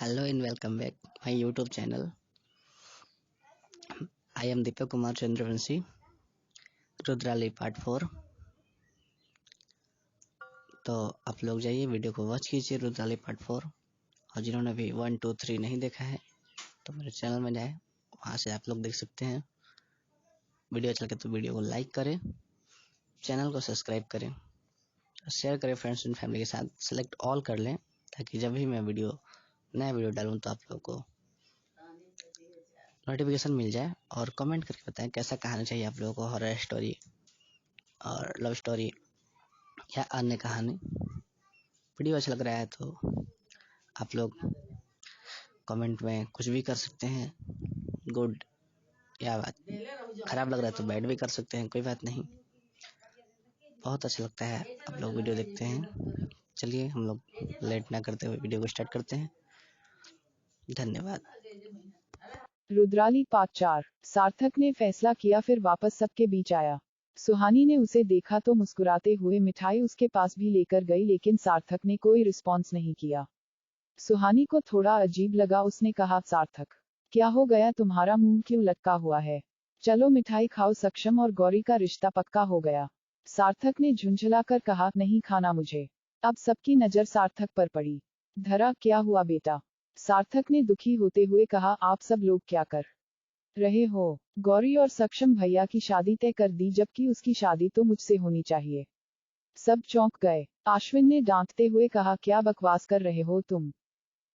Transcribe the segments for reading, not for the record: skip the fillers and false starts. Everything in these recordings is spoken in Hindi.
Hello and welcome back my YouTube channel. I am Deepak Kumar Chandravanshi, Rudrali part 4। तो आप लोग जाइए वीडियो को वॉच कीजिए रुद्राली पार्ट 4। और जिन्होंने भी 1, 2, 3 नहीं देखा है तो मेरे चैनल में जाए, वहाँ से आप लोग देख सकते हैं। वीडियो अच्छा लगे तो वीडियो को लाइक करें, चैनल को सब्सक्राइब करें, शेयर करें फ्रेंड्स एंड फैमिली के साथ, सेलेक्ट ऑल कर लें ताकि जब भी मैं नया वीडियो डालूँ तो आप लोग को नोटिफिकेशन मिल जाए। और कमेंट करके बताएं कैसा कहानी चाहिए आप लोगों को, हॉरर स्टोरी और लव स्टोरी या अन्य कहानी। वीडियो अच्छा लग रहा है तो आप लोग कमेंट में कुछ भी कर सकते हैं, गुड या बात। खराब लग रहा है तो बैड भी कर सकते हैं, कोई बात नहीं। बहुत अच्छा लगता है आप लोग वीडियो देखते हैं। चलिए हम लोग लेट ना करते हुए वीडियो को स्टार्ट करते हैं। धन्यवाद। रुद्राली पार्ट 4। सार्थक ने फैसला किया, फिर वापस सबके बीच आया। सुहानी ने उसे देखा तो मुस्कुराते हुए मिठाई उसके पास भी लेकर गई, लेकिन सार्थक ने कोई रिस्पॉन्स नहीं किया। सुहानी को थोड़ा अजीब लगा। उसने कहा, सार्थक, क्या हो गया, तुम्हारा मुंह क्यों लटका हुआ है? चलो मिठाई खाओ। सक्षम और गौरी का रिश्ता पक्का हो गया। सार्थक ने झुंझलाकर कहा, नहीं खाना मुझे। अब सबकी नजर सार्थक पर पड़ी। धरा, क्या हुआ बेटा? सार्थक ने दुखी होते हुए कहा, आप सब लोग क्या कर रहे हो? गौरी और सक्षम भैया की शादी तय कर दी, जबकि उसकी शादी तो मुझसे होनी चाहिए। सब चौंक गए। आश्विन ने डांटते हुए कहा, क्या बकवास कर रहे हो तुम?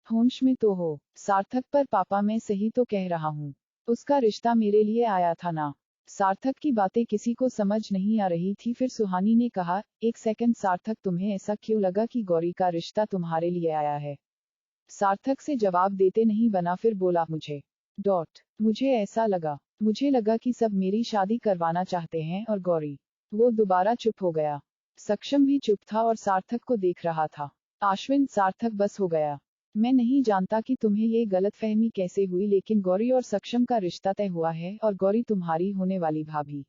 होश में तो हो। सार्थक पर पापा, मैं सही तो कह रहा हूँ। उसका रिश्ता मेरे लिए आया था ना। सार्थक की बातें किसी को समझ नहीं आ रही थी। फिर सुहानी ने कहा, एक सेकंड सार्थक, तुम्हें ऐसा क्यों लगा कि गौरी का रिश्ता तुम्हारे लिए आया है? सार्थक से जवाब देते नहीं बना, फिर बोला, मुझे ऐसा लगा। मुझे लगा कि सब मेरी शादी करवाना चाहते हैं और गौरी। वो दोबारा चुप हो गया। सक्षम भी चुप था और सार्थक को देख रहा था। आश्विन, सार्थक बस हो गया। मैं नहीं जानता कि तुम्हें ये गलतफहमी कैसे हुई, लेकिन गौरी और सक्षम का रिश्ता तय हुआ है और गौरी तुम्हारी होने वाली भाभी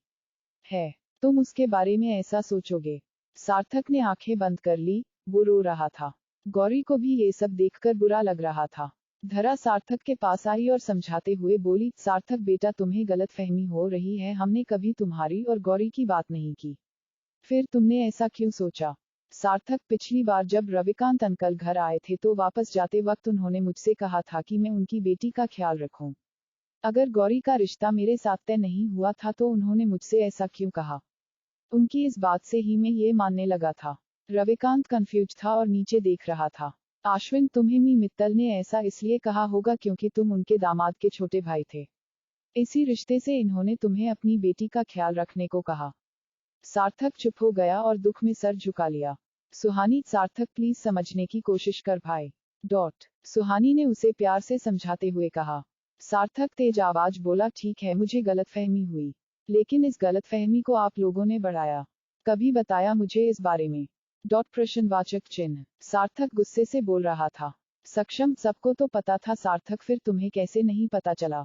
है। तुम उसके बारे में ऐसा सोचोगे? सार्थक ने आंखें बंद कर ली। वो रो रहा था। गौरी को भी ये सब देखकर बुरा लग रहा था। धरा सार्थक के पास आई और समझाते हुए बोली, सार्थक बेटा, तुम्हें गलतफहमी हो रही है। हमने कभी तुम्हारी और गौरी की बात नहीं की। फिर तुमने ऐसा क्यों सोचा? सार्थक, पिछली बार जब रविकांत अंकल घर आए थे तो वापस जाते वक्त उन्होंने मुझसे कहा था कि मैं उनकी बेटी का ख्याल रखूं। अगर गौरी का रिश्ता मेरे साथ तय नहीं हुआ था तो उन्होंने मुझसे ऐसा क्यों कहा? उनकी इस बात से ही मैं ये मानने लगा था। रविकांत कंफ्यूज था और नीचे देख रहा था। आश्विन, तुम्हें मी मित्तल ने ऐसा इसलिए कहा होगा क्योंकि तुम उनके दामाद के छोटे भाई थे। इसी रिश्ते से इन्होंने तुम्हें अपनी बेटी का ख्याल रखने को कहा। सार्थक चुप हो गया और दुख में सर झुका लिया। सुहानी, सार्थक प्लीज समझने की कोशिश कर भाई। सुहानी ने उसे प्यार से समझाते हुए कहा। सार्थक तेज आवाज बोला, ठीक है, मुझे गलतफहमी हुई, लेकिन इस गलतफहमी को आप लोगों ने बढ़ाया। कभी बताया मुझे इस बारे में? प्रश्नवाचक चिन्ह। सार्थक गुस्से से बोल रहा था। सक्षम, सबको तो पता था सार्थक, फिर तुम्हें कैसे नहीं पता चला?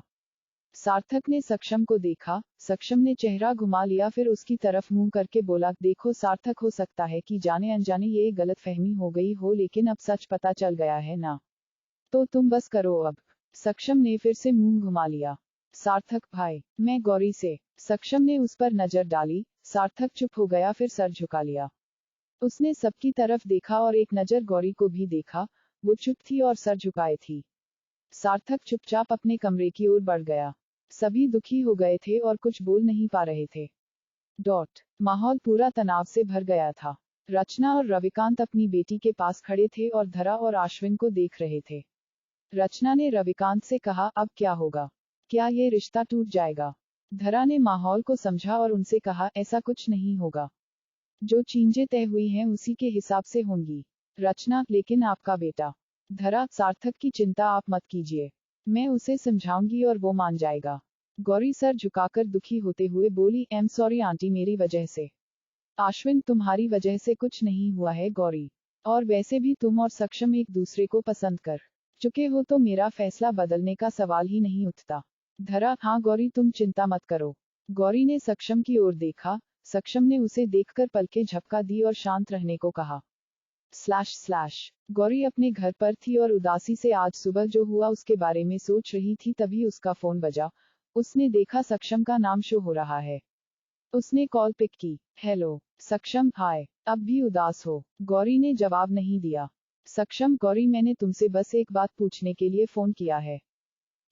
सार्थक ने सक्षम को देखा। सक्षम ने चेहरा घुमा लिया, फिर उसकी तरफ मुंह करके बोला, देखो सार्थक, हो सकता है कि जाने अनजाने ये गलतफहमी हो गई हो, लेकिन अब सच पता चल गया है ना, तो तुम बस करो अब। सक्षम ने फिर से मुंह घुमा लिया। सार्थक भाई, मैं गौरी से। सक्षम ने उस पर नजर डाली। सार्थक चुप हो गया, फिर सर झुका लिया। उसने सबकी तरफ देखा और एक नजर गौरी को भी देखा। वो चुप थी और सर झुकाए थी। सार्थक चुपचाप अपने कमरे की ओर बढ़ गया। सभी दुखी हो गए थे और कुछ बोल नहीं पा रहे थे। माहौल पूरा तनाव से भर गया था। रचना और रविकांत अपनी बेटी के पास खड़े थे और धरा और आश्विन को देख रहे थे। रचना ने रविकांत से कहा, अब क्या होगा? क्या ये रिश्ता टूट जाएगा? धरा ने माहौल को समझा और उनसे कहा, ऐसा कुछ नहीं होगा। जो चीजें तय हुई हैं उसी के हिसाब से होंगी। रचना, लेकिन आपका बेटा? धरा, सार्थक की चिंता आप मत कीजिए, मैं उसे समझाऊंगी और वो मान जाएगा। गौरी सर झुकाकर दुखी होते हुए बोली, एम सॉरी आंटी, मेरी वजह से। आश्विन, तुम्हारी वजह से कुछ नहीं हुआ है गौरी, और वैसे भी तुम और सक्षम एक दूसरे को पसंद कर चुके हो, तो मेरा फैसला बदलने का सवाल ही नहीं उठता। धरा, हाँ गौरी, तुम चिंता मत करो। गौरी ने सक्षम की ओर देखा। सक्षम ने उसे देखकर पलकें झपका दी और शांत रहने को कहा। / गौरी अपने घर पर थी और उदासी से आज सुबह जो हुआ उसके बारे में सोच रही थी, तभी उसका फोन बजा। उसने देखा सक्षम का नाम शो हो रहा है। उसने कॉल पिक की। हेलो सक्षम, हाय, अब भी उदास हो? गौरी ने जवाब नहीं दिया। सक्षम, गौरी मैंने तुमसे बस एक बात पूछने के लिए फोन किया है।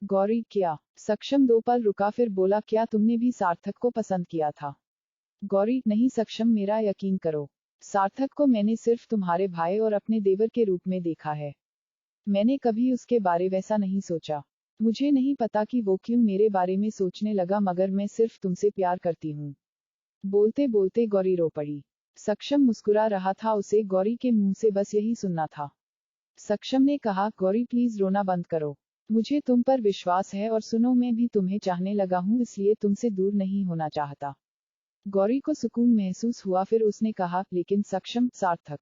गौरी, क्या? सक्षम 2 पल रुका फिर बोला, क्या तुमने भी सार्थक को पसंद किया था? गौरी, नहीं सक्षम, मेरा यकीन करो। सार्थक को मैंने सिर्फ तुम्हारे भाई और अपने देवर के रूप में देखा है। मैंने कभी उसके बारे वैसा नहीं सोचा। मुझे नहीं पता कि वो क्यों मेरे बारे में सोचने लगा, मगर मैं सिर्फ तुमसे प्यार करती हूँ। बोलते बोलते गौरी रो पड़ी। सक्षम मुस्कुरा रहा था, उसे गौरी के मुंह से बस यही सुनना था। सक्षम ने कहा, गौरी प्लीज रोना बंद करो। मुझे तुम पर विश्वास है और सुनो, मैं भी तुम्हें चाहने लगा हूँ, इसलिए तुमसे दूर नहीं होना चाहता। गौरी को सुकून महसूस हुआ, फिर उसने कहा, लेकिन सक्षम, सार्थक।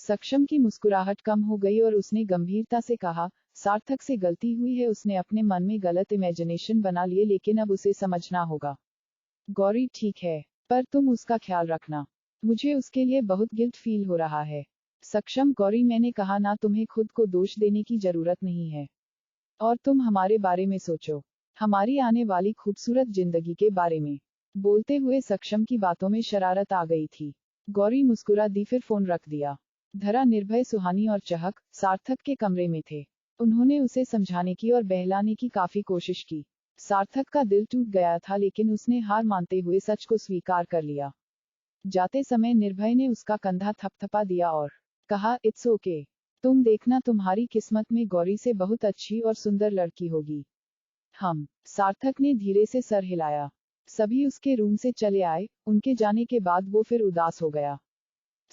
सक्षम की मुस्कुराहट कम हो गई और उसने गंभीरता से कहा, सार्थक से गलती हुई है, उसने अपने मन में गलत इमेजिनेशन बना लिए, लेकिन अब उसे समझना होगा। गौरी, ठीक है, पर तुम उसका ख्याल रखना। मुझे उसके लिए बहुत गिल्ट फील हो रहा है। सक्षम, गौरी मैंने कहा ना, तुम्हें खुद को दोष देने की जरूरत नहीं है। और तुम हमारे बारे में सोचो, हमारी आने वाली खूबसूरत जिंदगी के बारे में। बोलते हुए सक्षम की बातों में शरारत आ गई थी। गौरी मुस्कुरा दी, फिर फोन रख दिया। धरा, निर्भय, सुहानी और चहक सार्थक के कमरे में थे। उन्होंने उसे समझाने की और बहलाने की काफी कोशिश की। सार्थक का दिल टूट गया था, लेकिन उसने हार मानते हुए सच को स्वीकार कर लिया। जाते समय निर्भय ने उसका कंधा थपथपा दिया और कहा, इट्स ओके। तुम देखना, तुम्हारी किस्मत में गौरी से बहुत अच्छी और सुंदर लड़की होगी। सार्थक ने धीरे से सर हिलाया। सभी उसके रूम से चले आए। उनके जाने के बाद वो फिर उदास हो गया। /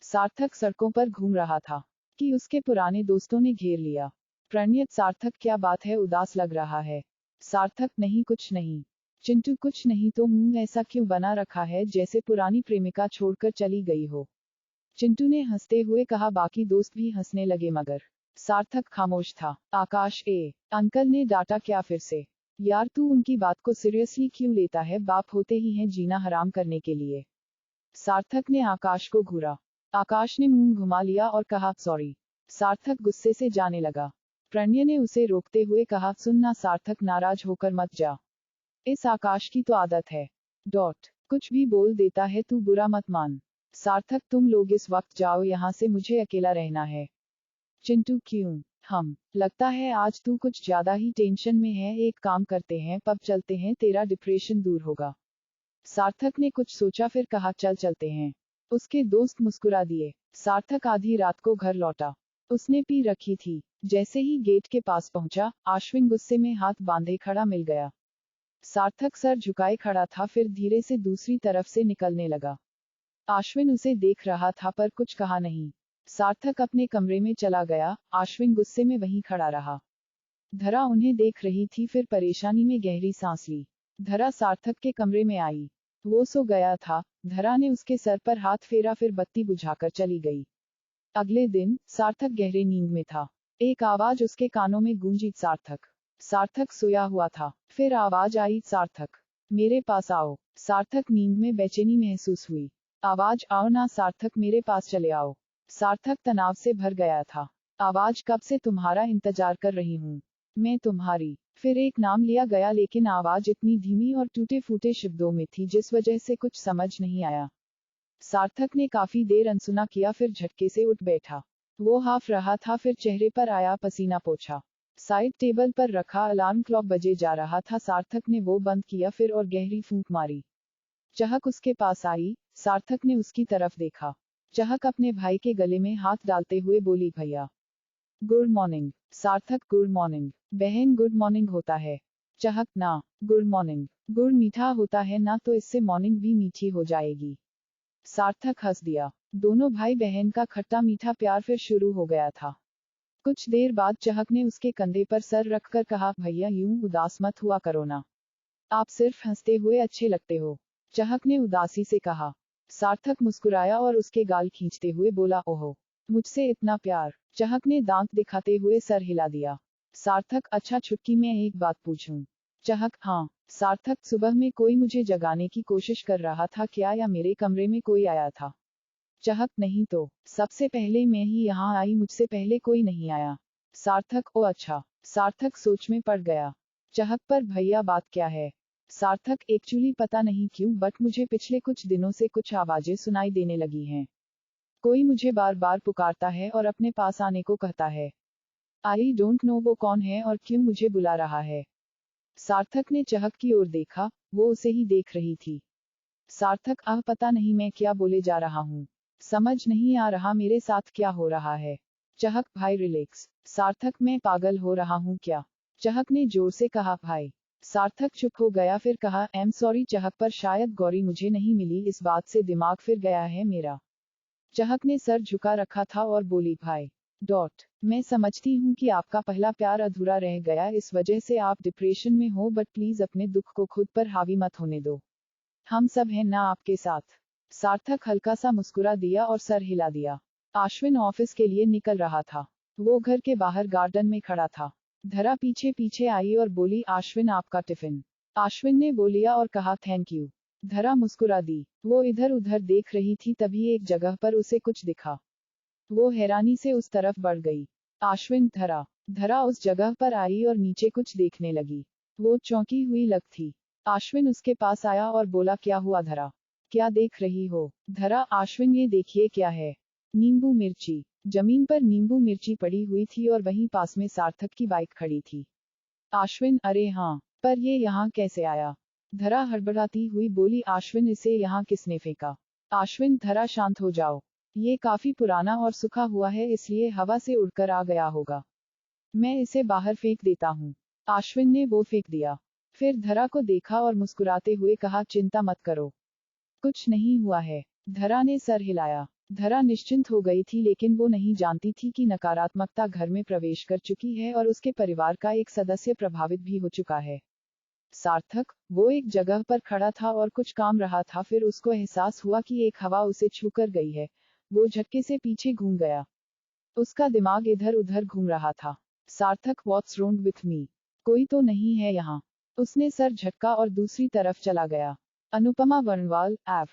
सार्थक सड़कों पर घूम रहा था कि उसके पुराने दोस्तों ने घेर लिया। प्रणयत, सार्थक क्या बात है, उदास लग रहा है? सार्थक, नहीं कुछ नहीं। चिंटू, कुछ नहीं तो मुंह ऐसा क्यों बना रखा है जैसे पुरानी प्रेमिका छोड़कर चली गई हो? चिंटू ने हंसते हुए कहा। बाकी दोस्त भी हंसने लगे, मगर सार्थक खामोश था। आकाश, अंकल ने डांटा, क्या फिर से? यार तू उनकी बात को सीरियसली क्यों लेता है, बाप होते ही हैं जीना हराम करने के लिए। सार्थक ने आकाश को घूरा। आकाश ने मुंह घुमा लिया और कहा, सॉरी। सार्थक गुस्से से जाने लगा। प्रणय ने उसे रोकते हुए कहा, सुनना सार्थक, नाराज होकर मत जा। इस आकाश की तो आदत है। कुछ भी बोल देता है, तू बुरा मत मान। सार्थक, तुम लोग इस वक्त जाओ यहाँ से, मुझे अकेला रहना है। चिंटू, क्यों? लगता है आज तू कुछ ज्यादा ही टेंशन में है, एक काम करते हैं, पब चलते हैं, तेरा डिप्रेशन दूर होगा। सार्थक ने कुछ सोचा, फिर कहा, चल चलते हैं। उसके दोस्त मुस्कुरा दिए। सार्थक आधी रात को घर लौटा। उसने पी रखी थी। जैसे ही गेट के पास पहुंचा, आश्विन गुस्से में हाथ बांधे खड़ा मिल गया। सार्थक सर झुकाए खड़ा था, फिर धीरे से दूसरी तरफ से निकलने लगा। आश्विन उसे देख रहा था पर कुछ कहा नहीं। सार्थक अपने कमरे में चला गया। आश्विन गुस्से में वहीं खड़ा रहा। धरा उन्हें देख रही थी, फिर परेशानी में गहरी सांस ली। धरा सार्थक के कमरे में आई। वो सो गया था। धरा ने उसके सर पर हाथ फेरा, फिर बत्ती बुझाकर चली गई। अगले दिन सार्थक गहरे नींद में था। एक आवाज उसके कानों में गूंजी, सार्थक। सार्थक सोया हुआ था। फिर आवाज आई, सार्थक, मेरे पास आओ। सार्थक नींद में बेचैनी महसूस हुई। आवाज, आओ ना सार्थक, मेरे पास चले आओ। सार्थक तनाव से भर गया था। आवाज, कब से तुम्हारा इंतजार कर रही हूँ। मैं तुम्हारी। फिर एक नाम लिया गया, लेकिन आवाज इतनी धीमी और टूटे फूटे शब्दों में थी जिस वजह से कुछ समझ नहीं आया। सार्थक ने काफी देर अनसुना किया, फिर झटके से उठ बैठा। वो हाफ रहा था, फिर चेहरे पर आया पसीना पोंछा। साइड टेबल पर रखा अलार्म क्लॉक बजे जा रहा था। सार्थक ने वो बंद किया, फिर और गहरी फूंक मारी। चहक उसके पास आई। सार्थक ने उसकी तरफ देखा। चहक अपने भाई के गले में हाथ डालते हुए बोली, भैया। Good morning. सार्थक, गुड मॉर्निंग। बहन, गुड मॉर्निंग होता है। चहक, ना, गुड मॉर्निंग। गुड मीठा होता है ना, तो इससे मॉर्निंग भी मीठी हो जाएगी। सार्थक हंस दिया। दोनों भाई बहन का खट्टा मीठा प्यार फिर शुरू हो गया था। कुछ देर बाद चहक ने उसके कंधे पर सर रखकर कहा, भैया यूं उदास मत हुआ करो ना। आप सिर्फ हंसते हुए अच्छे लगते हो। चहक ने उदासी से कहा। सार्थक मुस्कुराया और उसके गाल खींचते हुए बोला, ओहो, मुझसे इतना प्यार। चहक ने दांत दिखाते हुए सर हिला दिया। सार्थक, अच्छा छुटकी, मैं एक बात पूछूं। चहक, हाँ। सार्थक, सुबह में कोई मुझे जगाने की कोशिश कर रहा था क्या, या मेरे कमरे में कोई आया था? चहक नहीं तो सबसे पहले मैं ही यहाँ आई, मुझसे पहले कोई नहीं आया। सार्थक ओ अच्छा। सार्थक सोच में पड़ गया। चहक पर भैया बात क्या है? सार्थक एक्चुअली पता नहीं क्यों बट मुझे पिछले कुछ दिनों से कुछ आवाजें सुनाई देने लगी हैं। कोई मुझे बार बार पुकारता है और अपने पास आने को कहता है। आई डोंट नो वो कौन है और क्यों मुझे बुला रहा है। सार्थक ने चहक की ओर देखा, वो उसे ही देख रही थी। सार्थक पता नहीं मैं क्या बोले जा रहा हूँ। समझ नहीं आ रहा मेरे साथ क्या हो रहा है। चहक भाई रिलैक्स। सार्थक मैं पागल हो रहा हूँ क्या? चहक ने जोर से कहा भाई। सार्थक चुप हो गया, फिर कहा एम सॉरी चहक, पर शायद गौरी मुझे नहीं मिली, इस बात से दिमाग फिर गया है मेरा। चहक ने सर झुका रखा था और बोली भाई मैं समझती हूँ कि आपका पहला प्यार अधूरा रह गया, इस वजह से आप डिप्रेशन में हो, बट प्लीज अपने दुख को खुद पर हावी मत होने दो। हम सब हैं ना आपके साथ। सार्थक हल्का सा मुस्कुरा दिया और सर हिला दिया। आश्विन ऑफिस के लिए निकल रहा था। वो घर के बाहर गार्डन में खड़ा था। धरा पीछे पीछे आई और बोली आश्विन आपका टिफिन। आश्विन ने बोलिया और कहा थैंक यू। धरा मुस्कुरा दी। वो इधर उधर देख रही थी, तभी एक जगह पर उसे कुछ दिखा। वो हैरानी से उस तरफ बढ़ गई। आश्विन धरा। धरा उस जगह पर आई और नीचे कुछ देखने लगी। वो चौंकी हुई लग थी। आश्विन उसके पास आया और बोला क्या हुआ धरा? क्या देख रही हो? धरा आश्विन ये देखिए क्या है। नींबू मिर्ची। जमीन पर नींबू मिर्ची पड़ी हुई थी और वहीं पास में सार्थक की बाइक खड़ी थी। आश्विन अरे हाँ, पर ये यहाँ कैसे आया? धरा हड़बड़ाती हुई बोली आश्विन इसे यहाँ किसने फेंका? आश्विन धरा शांत हो जाओ। ये काफी पुराना और सूखा हुआ है, इसलिए हवा से उड़कर आ गया होगा। मैं इसे बाहर फेंक देता हूँ। आश्विन ने वो फेंक दिया। फिर धरा को देखा और मुस्कुराते हुए कहा चिंता मत करो, कुछ नहीं हुआ है। धरा ने सर हिलाया। धरा निश्चिंत हो गई थी, लेकिन वो नहीं जानती थी कि नकारात्मकता घर में प्रवेश कर चुकी है और उसके परिवार का एक सदस्य प्रभावित भी हो चुका है। सार्थक वो एक जगह पर खड़ा था और कुछ काम रहा था, फिर उसको एहसास हुआ कि एक हवा उसे छू कर गई है। वो झटके से पीछे घूम गया। उसका दिमाग इधर उधर घूम रहा था। सार्थक व्हाट्स रॉन्ग विथ मी? कोई तो नहीं है यहाँ। उसने सर झटका और दूसरी तरफ चला गया। अनुपमा वर्णवाल एव